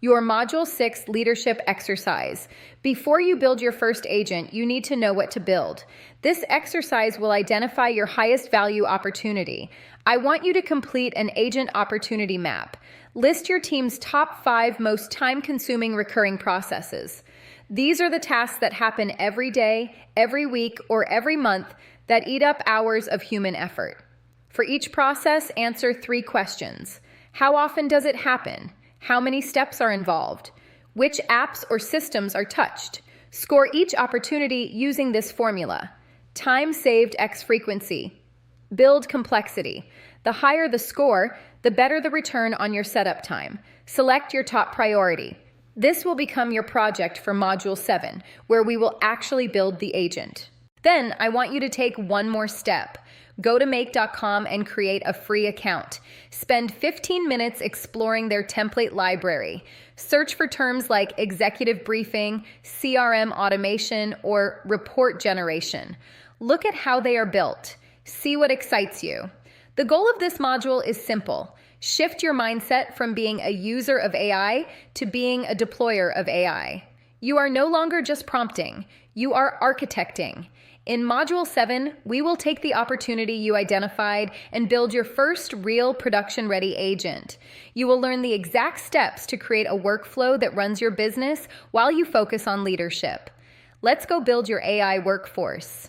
Your Module 6 Leadership Exercise. Before you build your first agent, you need to know what to build. This exercise will identify your highest value opportunity. I want you to complete an agent opportunity map. List your team's top 5 most time-consuming recurring processes. These are the tasks that happen every day, every week, or every month that eat up hours of human effort. For each process, answer 3 questions. How often does it happen? How many steps are involved? Which apps or systems are touched? Score each opportunity using this formula. Time saved x frequency. Build complexity. The higher the score, the better the return on your setup time. Select your top priority. This will become your project for Module 7, where we will actually build the agent. Then I want you to take one more step. Go to make.com and create a free account. Spend 15 minutes exploring their template library. Search for terms like executive briefing, CRM automation, or report generation. Look at how they are built. See what excites you. The goal of this module is simple. Shift your mindset from being a user of AI to being a deployer of AI. You are no longer just prompting. You are architecting. In Module 7, we will take the opportunity you identified and build your first real production-ready agent. You will learn the exact steps to create a workflow that runs your business while you focus on leadership. Let's go build your AI workforce.